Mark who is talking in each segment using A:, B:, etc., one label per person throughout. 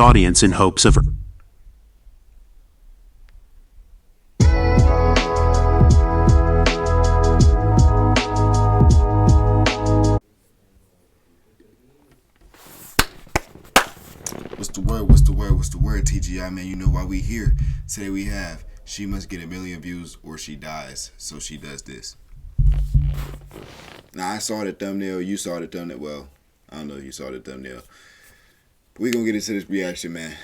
A: audience in hopes of
B: What's the word, TGI, man? You know why we here. Today we have, she must get 1 million views or she dies. So she does this. Now, I saw the thumbnail. You saw the thumbnail. Well, I don't know if you saw the thumbnail. But we gonna get into this reaction, man.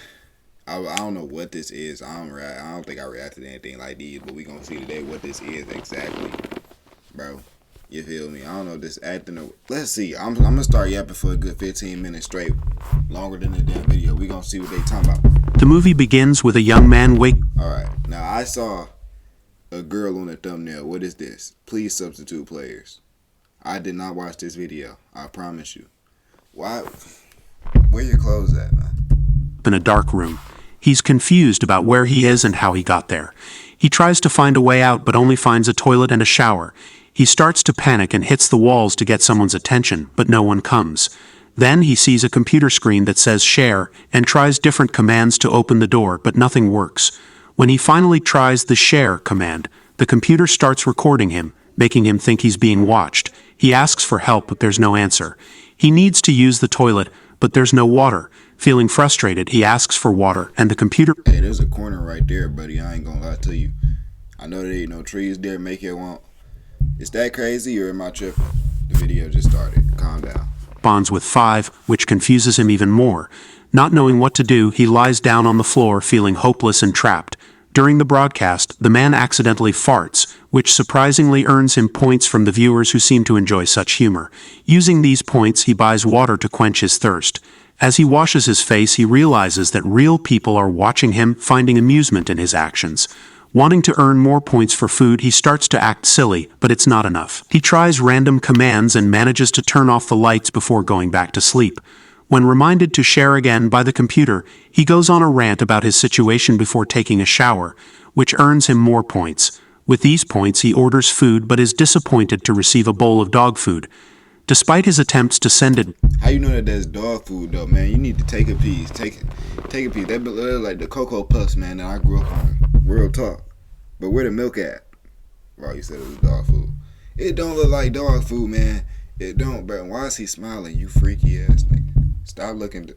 B: I don't know what this is. I don't think I reacted to anything like these, but we gonna see today what this is exactly. Bro, you feel me? I don't know this acting. Let's see. I'm gonna start yapping for a good 15 minutes straight. Longer than the damn video. We gonna see what they talking about.
A: The movie begins with a young man
B: Alright, now I saw a girl on the thumbnail. What is this? Please substitute players. I did not watch this video. I promise you. Why? Where your clothes at, man?
A: in a dark room. He's confused about where he is and how he got there. He tries to find a way out but only finds a toilet and a shower. He starts to panic and hits the walls to get someone's attention, but no one comes. Then he sees a computer screen that says share and tries different commands to open the door, but nothing works. When he finally tries the share command, the computer starts recording him, making him think he's being watched. He asks for help, but there's no answer. He needs to use the toilet, but there's no water. Feeling frustrated, he asks for water, and the computer...
B: Hey, there's a corner right there, buddy. I ain't gonna lie to you. I know there ain't no trees there, make it want... Is that crazy, or am I tripping? The video just started. Calm down.
A: Bonds with 5, which confuses him even more. Not knowing what to do, he lies down on the floor, feeling hopeless and trapped. During the broadcast, the man accidentally farts, which surprisingly earns him points from the viewers who seem to enjoy such humor. Using these points, he buys water to quench his thirst. As he washes his face, he realizes that real people are watching him, finding amusement in his actions. Wanting to earn more points for food, he starts to act silly, but it's not enough. He tries random commands and manages to turn off the lights before going back to sleep. When reminded to share again by the computer, he goes on a rant about his situation before taking a shower, which earns him more points. With these points, he orders food but is disappointed to receive a bowl of dog food. Despite his attempts to send it...
B: How you know that that's dog food, though, man? You need to take a piece. Take a piece. That look like the Cocoa Puffs, man, that I grew up on. Real talk. But where the milk at? Bro, you said it was dog food. It don't look like dog food, man. It don't, bro. Why is he smiling, you freaky ass nigga? Stop looking.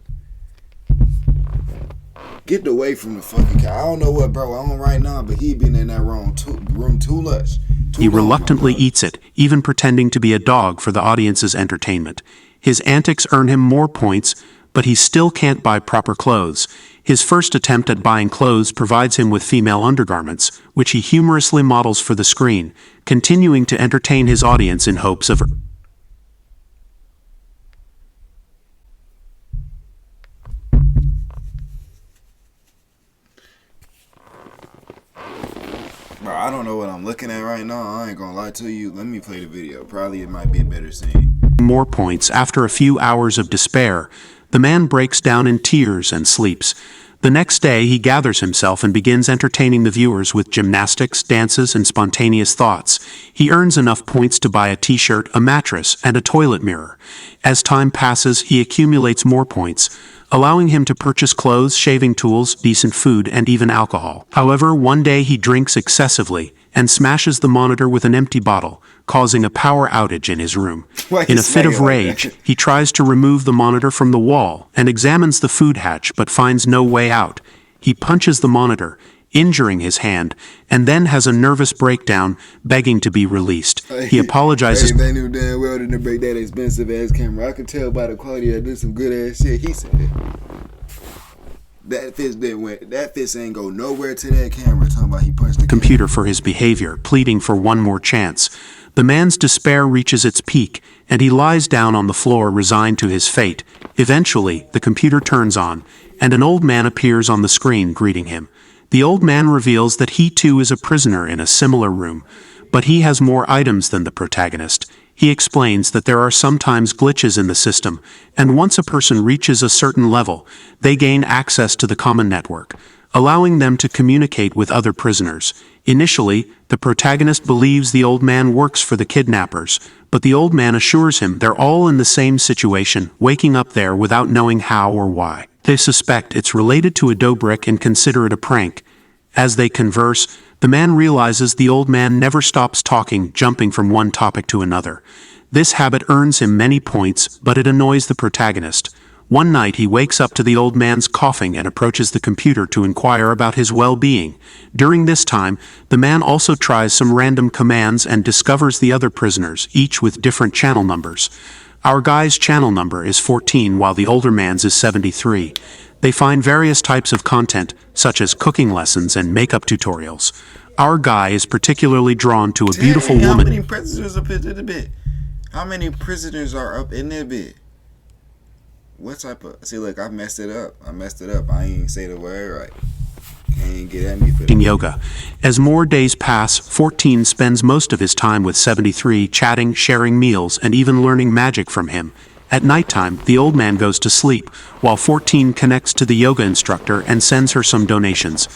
B: Get away from the fucking cat. I don't know what bro I'm on right now, but he been in that room too much.
A: He reluctantly eats it, even pretending to be a dog for the audience's entertainment. His antics earn him more points, but he still can't buy proper clothes. His first attempt at buying clothes provides him with female undergarments, which he humorously models for the screen, continuing to entertain his audience in hopes of...
B: Bro, I don't know what I'm looking at right now. I ain't gonna lie to you. Let me play the video. Probably it might be a better scene.
A: More points. After a few hours of despair, the man breaks down in tears and sleeps. The next day, he gathers himself and begins entertaining the viewers with gymnastics, dances, and spontaneous thoughts. He earns enough points to buy a t-shirt, a mattress, and a toilet mirror. As time passes, he accumulates more points, allowing him to purchase clothes, shaving tools, decent food, and even alcohol. However, one day he drinks excessively and smashes the monitor with an empty bottle, causing a power outage in his room. In a fit of rage, he tries to remove the monitor from the wall and examines the food hatch but finds no way out. He punches the monitor, injuring his hand, and then has a nervous breakdown, begging to be released. He apologizes.
B: They knew damn well didn't break that expensive ass camera. I could tell by the quality I did some good ass shit. He said it. That fist ain't go nowhere to that camera. Talking about he punched the
A: computer for his behavior, pleading for one more chance. The man's despair reaches its peak, and he lies down on the floor, resigned to his fate. Eventually, the computer turns on, and an old man appears on the screen, greeting him. The old man reveals that he too is a prisoner in a similar room, but he has more items than the protagonist. He explains that there are sometimes glitches in the system, and once a person reaches a certain level, they gain access to the common network, allowing them to communicate with other prisoners. Initially, the protagonist believes the old man works for the kidnappers, but the old man assures him they're all in the same situation, waking up there without knowing how or why. They suspect it's related to a dough brick and consider it a prank. As they converse, the man realizes the old man never stops talking, jumping from one topic to another. This habit earns him many points, but it annoys the protagonist. One night he wakes up to the old man's coughing and approaches the computer to inquire about his well-being. During this time, the man also tries some random commands and discovers the other prisoners, each with different channel numbers. Our guy's channel number is 14 while the older man's is 73. They find various types of content, such as cooking lessons and makeup tutorials. Our guy is particularly drawn to a beautiful woman.
B: How many prisoners up in the bit? How many prisoners are up in that bit? What type of... See, look, I messed it up. I ain't say the word right. Ain't get at me for that.
A: Yoga. As more days pass, 14 spends most of his time with 73, chatting, sharing meals, and even learning magic from him. At nighttime, the old man goes to sleep, while 14 connects to the yoga instructor and sends her some donations.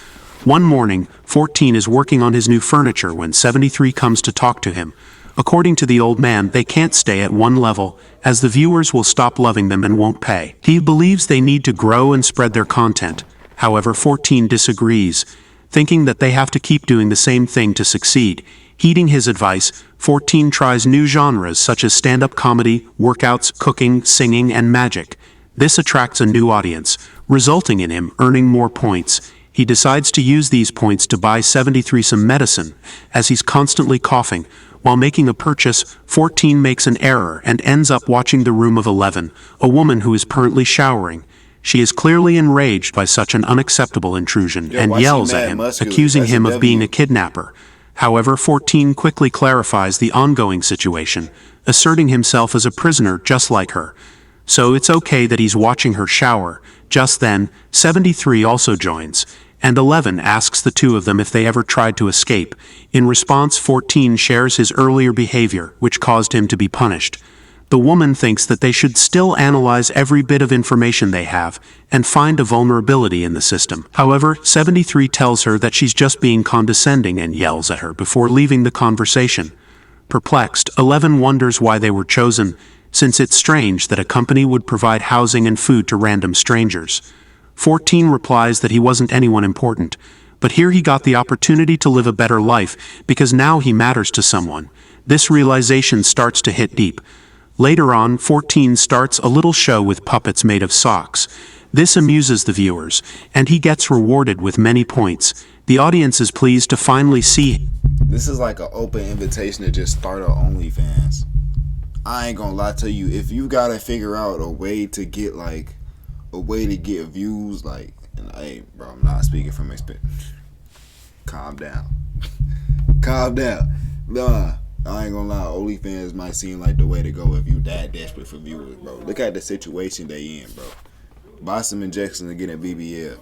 A: One morning, 14 is working on his new furniture when 73 comes to talk to him. According to the old man, they can't stay at one level, as the viewers will stop loving them and won't pay. He believes they need to grow and spread their content. However, 14 disagrees, thinking that they have to keep doing the same thing to succeed. Heeding his advice, 14 tries new genres such as stand-up comedy, workouts, cooking, singing, and magic. This attracts a new audience, resulting in him earning more points. He decides to use these points to buy 73 some medicine, as he's constantly coughing. While making a purchase, 14 makes an error and ends up watching the room of 11, a woman who is currently showering. She is clearly enraged by such an unacceptable intrusion and yells at him, accusing him of being a kidnapper. However, 14 quickly clarifies the ongoing situation, asserting himself as a prisoner just like her. So it's okay that he's watching her shower. Just then, 73 also joins, and 11 asks the two of them if they ever tried to escape. In response, 14 shares his earlier behavior, which caused him to be punished. The woman thinks that they should still analyze every bit of information they have and find a vulnerability in the system. However, 73 tells her that she's just being condescending and yells at her before leaving the conversation. Perplexed, 11 wonders why they were chosen, since it's strange that a company would provide housing and food to random strangers. 14 replies that he wasn't anyone important, but here he got the opportunity to live a better life because now he matters to someone. This realization starts to hit deep. Later on, 14 starts a little show with puppets made of socks. This amuses the viewers, and he gets rewarded with many points. The audience is pleased to finally see.
B: This is like an open invitation to just start an OnlyFans. I ain't gonna lie to you, if you gotta figure out a way to get views, like, and hey, bro, I'm not speaking from experience. Calm down. Nah, I ain't gonna lie, OnlyFans might seem like the way to go if you that desperate for viewers, bro. Look at the situation they in, bro. Buy some injections and get a BBL.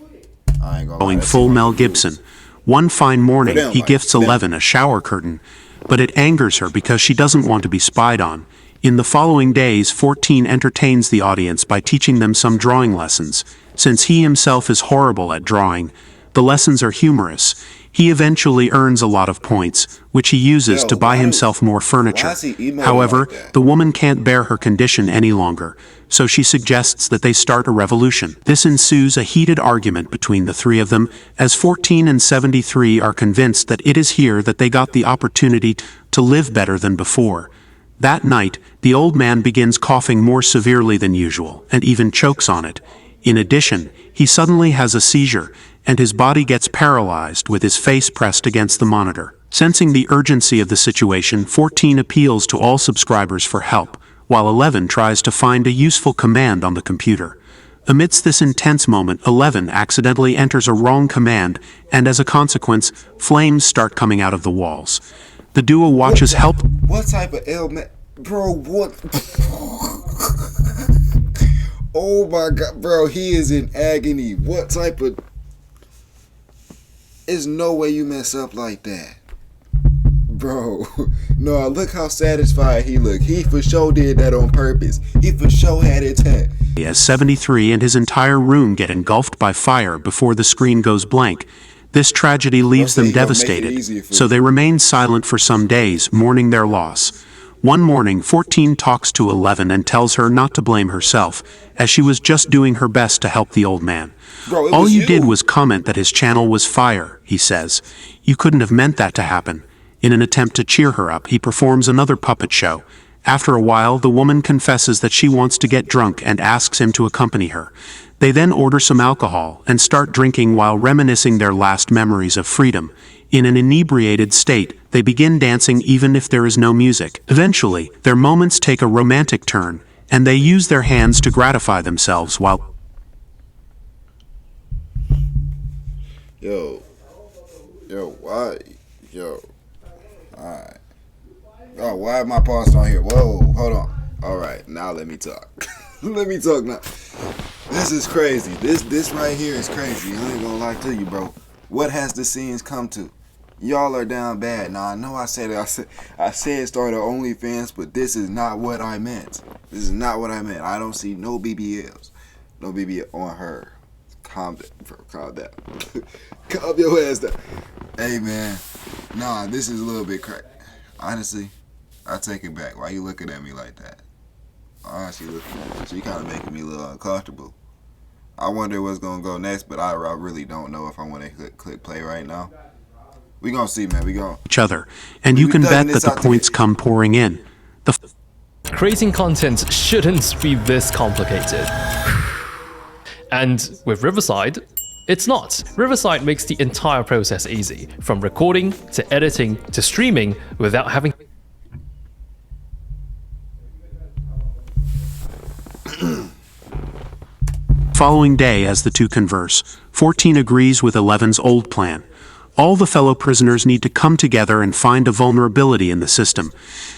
B: I ain't gonna lie.
A: Going full Mel Gibson. One fine morning, he gifts 11 a shower curtain, but it angers her because she doesn't want to be spied on. In the following days, 14 entertains the audience by teaching them some drawing lessons. Since he himself is horrible at drawing, the lessons are humorous. He eventually earns a lot of points, which he uses to buy himself more furniture. However, the woman can't bear her condition any longer, so she suggests that they start a revolution. This ensues a heated argument between the three of them, as 14 and 73 are convinced that it is here that they got the opportunity to live better than before. That night, the old man begins coughing more severely than usual, and even chokes on it. In addition, he suddenly has a seizure, and his body gets paralyzed with his face pressed against the monitor. Sensing the urgency of the situation, 14 appeals to all subscribers for help, while 11 tries to find a useful command on the computer. Amidst this intense moment, 11 accidentally enters a wrong command, and as a consequence, flames start coming out of the walls. The duo watches help.
B: What type of ailment? Bro, what? Oh my god, bro, he is in agony. What type of... There's no way you mess up like that. Bro, no, look how satisfied he looked. He for sure did that on purpose. He for sure had it tech.
A: As 73 and his entire room get engulfed by fire before the screen goes blank. This tragedy leaves them devastated, so they remain silent for some days, mourning their loss. One morning, 14 talks to 11 and tells her not to blame herself, as she was just doing her best to help the old man.
B: Bro, it
A: All
B: was
A: you
B: you.
A: did was comment that his channel was fire, he says. You couldn't have meant that to happen. In an attempt to cheer her up, he performs another puppet show. After a while, the woman confesses that she wants to get drunk and asks him to accompany her. They then order some alcohol and start drinking while reminiscing their last memories of freedom. In an inebriated state, they begin dancing even if there is no music. Eventually, their moments take a romantic turn, and they use their hands to gratify themselves while...
B: Why? Alright. Oh, why am I paused on here? Whoa, hold on. Alright, now let me talk. Let me talk now. This is crazy. This right here is crazy. I ain't gonna lie to you, bro. What has the scenes come to? Y'all are down bad. Now, I know I said start an OnlyFans, but this is not what I meant. This is not what I meant. I don't see no BBLs. No BBL on her. Calm down, bro. Calm down. Calm your ass down. Hey, man. Nah, this is a little bit crazy. Honestly, I take it back. Why you looking at me like that? Honestly, looking at me. She kind of making me a little uncomfortable. I wonder what's going to go next, but I really don't know if I want to click play right now. We gonna see, man. We gonna
A: each other, and you can bet that the points come pouring in.
C: Creating content shouldn't be this complicated. And with Riverside, it's not. Riverside makes the entire process easy, from recording to editing to streaming without having...
A: Following day, as the two converse, 14 agrees with 11's old plan. All the fellow prisoners need to come together and find a vulnerability in the system,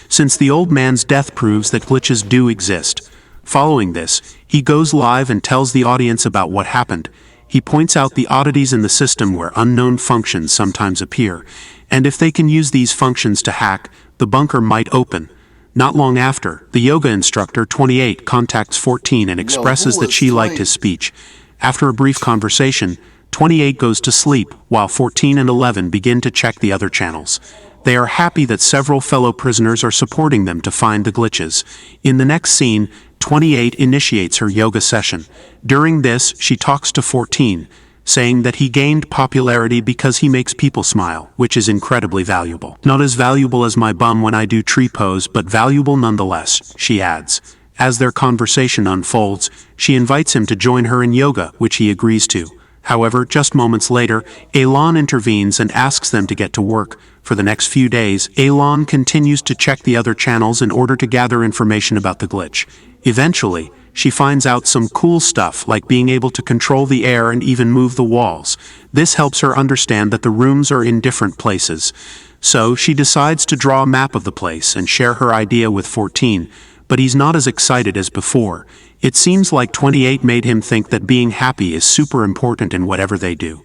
A: since the old man's death proves that glitches do exist. Following this, he goes live and tells the audience about what happened. He points out the oddities in the system where unknown functions sometimes appear, and if they can use these functions to hack, the bunker might open. Not long after, the yoga instructor 28 contacts 14 and expresses that she liked his speech. After a brief conversation, 28 goes to sleep, while 14 and 11 begin to check the other channels. They are happy that several fellow prisoners are supporting them to find the glitches. In the next scene, 28 initiates her yoga session. During this, she talks to 14, saying that he gained popularity because he makes people smile, which is incredibly valuable. Not as valuable as my bum when I do tree pose, but valuable nonetheless, she adds. As their conversation unfolds, she invites him to join her in yoga, which he agrees to. However, just moments later, Elon intervenes and asks them to get to work. For the next few days, Elon continues to check the other channels in order to gather information about the glitch. Eventually, she finds out some cool stuff like being able to control the air and even move the walls. This helps her understand that the rooms are in different places. So she decides to draw a map of the place and share her idea with 14, but he's not as excited as before. It seems like 28 made him think that being happy is super important in whatever they do.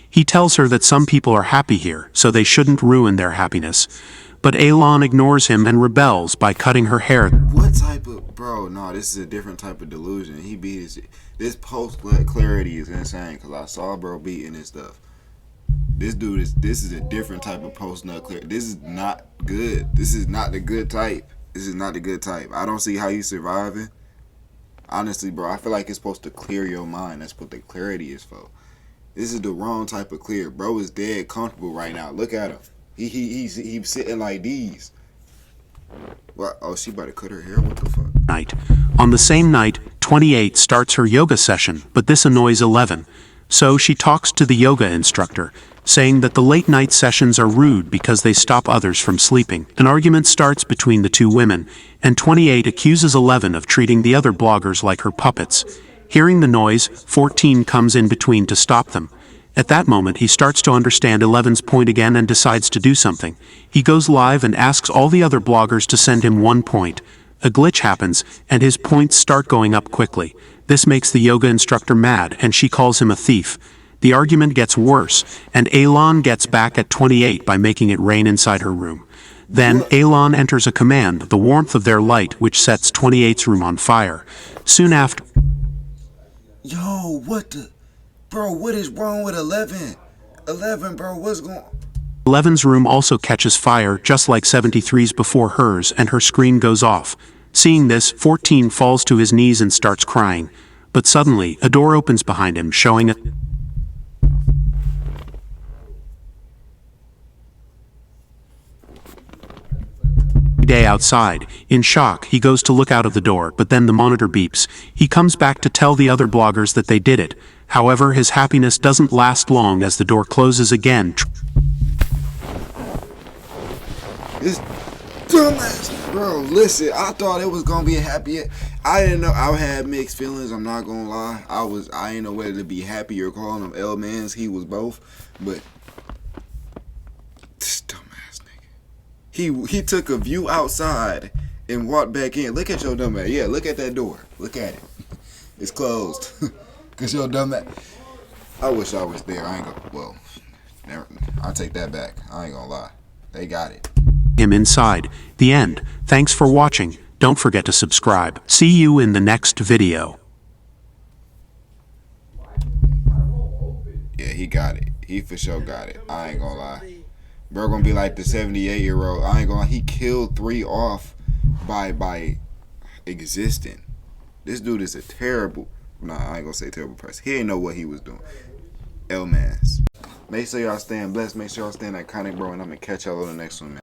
A: He tells her that some people are happy here, so they shouldn't ruin their happiness. But Elon ignores him and rebels by cutting her hair.
B: What type of... Bro, no, this is a different type of delusion. He beat his... This post-clarity is insane, because I saw bro beating his stuff. This dude is... This is a different type of post-nut clarity. This is not good. This is not the good type. This is not the good type. I don't see how you surviving. Honestly, bro, I feel like it's supposed to clear your mind. That's what the clarity is for. This is the wrong type of clear. Bro is dead comfortable right now. Look at him. He's sitting like these. What? Oh, she about to cut her hair? What the fuck?
A: Night. On the same night, 28 starts her yoga session, but this annoys 11. So she talks to the yoga instructor, saying that the late night sessions are rude because they stop others from sleeping. An argument starts between the two women, and 28 accuses 11 of treating the other bloggers like her puppets. Hearing the noise, 14 comes in between to stop them. At that moment, he starts to understand 11's point again and decides to do something. He goes live and asks all the other bloggers to send him 1 point. A glitch happens, and his points start going up quickly. This makes the yoga instructor mad, and she calls him a thief. The argument gets worse, and Elon gets back at 28 by making it rain inside her room. Then, Elon enters a command, the warmth of their light, which sets 28's room on fire. Soon after...
B: Yo, what the... Bro, what is wrong with 11? 11, bro, what's going...
A: 11's room also catches fire just like 73's before hers, and her screen goes off. Seeing this, 14 falls to his knees and starts crying. But suddenly, a door opens behind him, showing a day outside. In shock, he goes to look out of the door, but then the monitor beeps. He comes back to tell the other bloggers that they did it. However, his happiness doesn't last long as the door closes again.
B: This dumbass, bro. Listen, I thought it was gonna be a happy. I didn't know. I had mixed feelings. I'm not gonna lie. I ain't know whether to be happy or calling him L-mans. He was both, but this dumbass nigga. He took a view outside and walked back in. Look at your dumbass. Yeah, look at that door. Look at it. It's closed. Cause your dumbass. I wish I was there. I ain't gonna. Well, never. I'll take that back. I ain't gonna lie. They got it.
A: Him inside. The end. Thanks for watching. Don't forget to subscribe. See you in the next video.
B: Yeah, he got it. He for sure got it. I ain't gonna lie. Bro gonna be like the 78-year-old. I ain't gonna lie. He killed 3 off by existing. This dude is a terrible. Nah, I ain't gonna say terrible person. He ain't know what he was doing. L-mans. Make sure y'all staying blessed. Make sure y'all staying iconic, bro. And I'm gonna catch y'all on the next one, man.